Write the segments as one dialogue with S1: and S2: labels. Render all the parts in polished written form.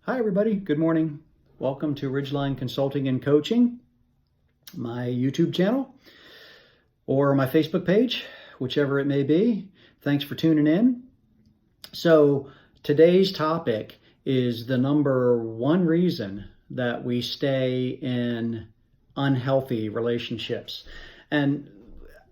S1: Hi, everybody. Good morning. Welcome to Ridgeline Consulting and Coaching, my YouTube channel or my Facebook page, whichever it may be. Thanks for tuning in. So today's topic is the number one reason that we stay in unhealthy relationships. And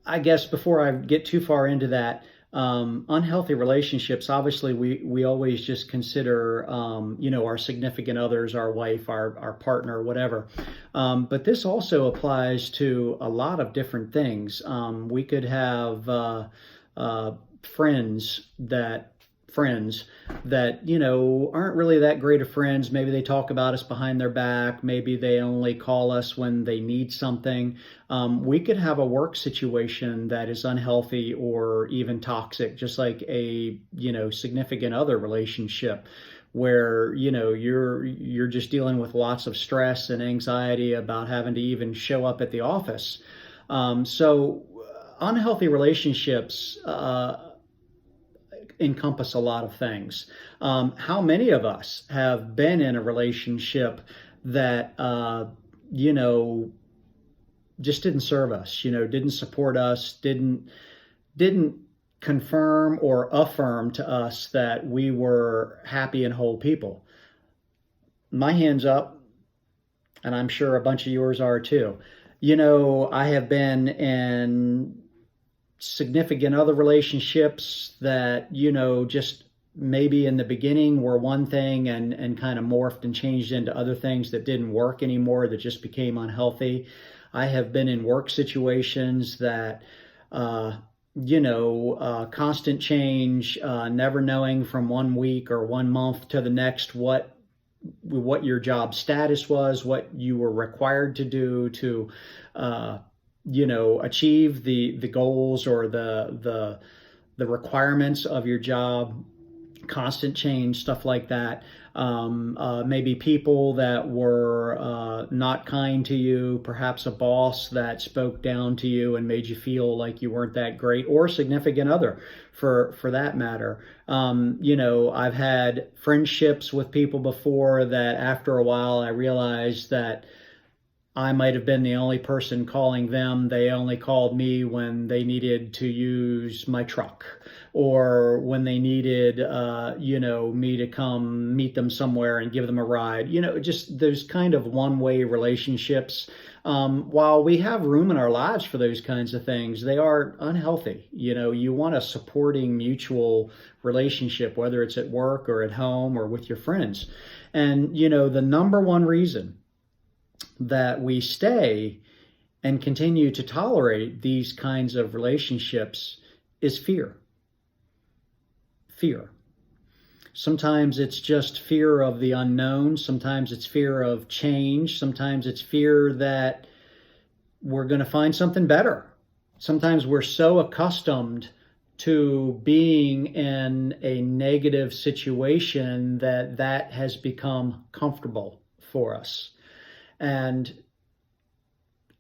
S1: I guess before I get too far into that, unhealthy relationships, obviously we always just consider, our significant others, our wife, our partner, whatever. But this also applies to a lot of different things. We could have friends that aren't really that great of friends. Maybe they talk about us behind their back. Maybe they only call us when they need something. We could have a work situation that is unhealthy or even toxic, just like a significant other relationship where you're just dealing with lots of stress and anxiety about having to even show up at the office. So unhealthy relationships encompass a lot of things. How many of us have been in a relationship that, just didn't serve us, didn't support us, didn't confirm or affirm to us that we were happy and whole people? My hand's up, and I'm sure a bunch of yours are too. I have been in significant other relationships that, just maybe in the beginning were one thing and kind of morphed and changed into other things that didn't work anymore, that just became unhealthy. I have been in work situations that, constant change, never knowing from one week or one month to the next what your job status was, what you were required to do to, achieve the goals or the requirements of your job. Constant change, stuff like that. Maybe people that were not kind to you, perhaps a boss that spoke down to you and made you feel like you weren't that great, or significant other for that matter. I've had friendships with people before that after a while I realized that I might have been the only person calling them. They only called me when they needed to use my truck or when they needed, me to come meet them somewhere and give them a ride. Just those kind of one-way relationships. While we have room in our lives for those kinds of things, they are unhealthy. You want a supporting mutual relationship, whether it's at work or at home or with your friends. And, the number one reason that we stay and continue to tolerate these kinds of relationships is fear. Fear. Sometimes it's just fear of the unknown. Sometimes it's fear of change. Sometimes it's fear that we're going to find something better. Sometimes we're so accustomed to being in a negative situation that has become comfortable for us. And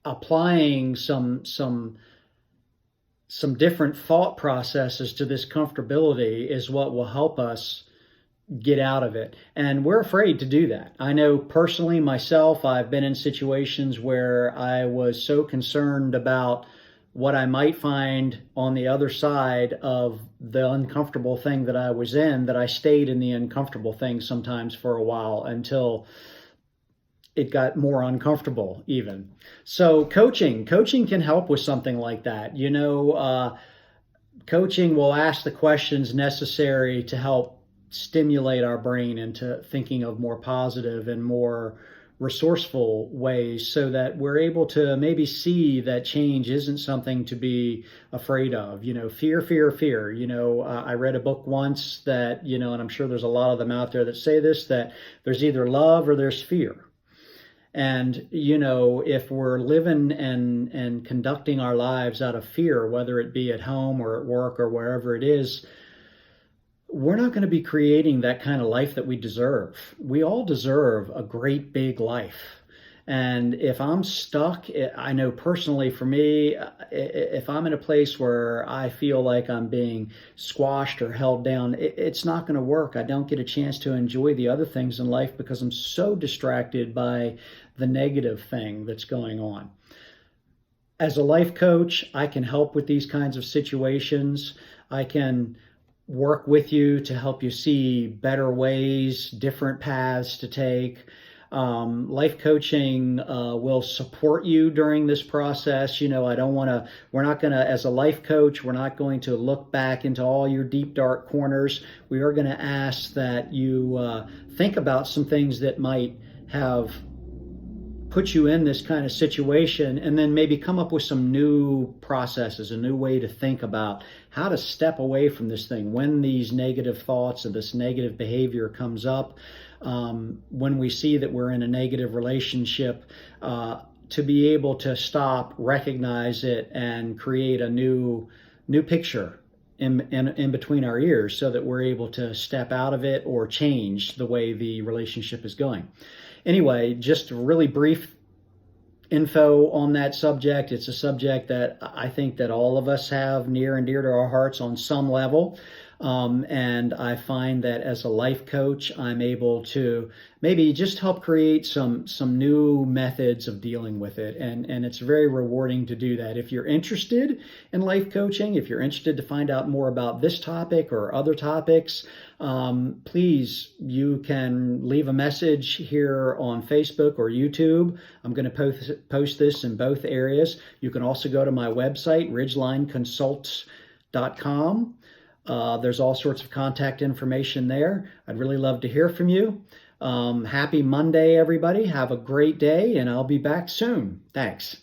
S1: applying some different thought processes to this comfortability is what will help us get out of it. And we're afraid to do that. I know personally myself, I've been in situations where I was so concerned about what I might find on the other side of the uncomfortable thing that I was in, that I stayed in the uncomfortable thing sometimes for a while until it got more uncomfortable even. So coaching can help with something like that. Coaching will ask the questions necessary to help stimulate our brain into thinking of more positive and more resourceful ways so that we're able to maybe see that change isn't something to be afraid of. Fear. I read a book once that, and I'm sure there's a lot of them out there that say this, that there's either love or there's fear. And, if we're living and conducting our lives out of fear, whether it be at home or at work or wherever it is, we're not going to be creating that kind of life that we deserve. We all deserve a great big life. And if I'm stuck, I know personally for me, if I'm in a place where I feel like I'm being squashed or held down, it's not going to work. I don't get a chance to enjoy the other things in life because I'm so distracted by the negative thing that's going on. As a life coach, I can help with these kinds of situations. I can work with you to help you see better ways, different paths to take. Life coaching will support you during this process. I don't want to, we're not going to, as a life coach, we're not going to look back into all your deep, dark corners. We are going to ask that you think about some things that might have put you in this kind of situation, and then maybe come up with some new processes, a new way to think about how to step away from this thing when these negative thoughts and this negative behavior comes up. When we see that we're in a negative relationship, to be able to stop, recognize it, and create a new picture in between our ears so that we're able to step out of it or change the way the relationship is going. Anyway, just really brief info on that subject. It's a subject that I think that all of us have near and dear to our hearts on some level. And I find that as a life coach, I'm able to maybe just help create some new methods of dealing with it. And it's very rewarding to do that. If you're interested in life coaching, if you're interested to find out more about this topic or other topics, please, you can leave a message here on Facebook or YouTube. I'm going to post this in both areas. You can also go to my website, ridgelineconsults.com. There's all sorts of contact information there. I'd really love to hear from you. Happy Monday, everybody. Have a great day, and I'll be back soon. Thanks.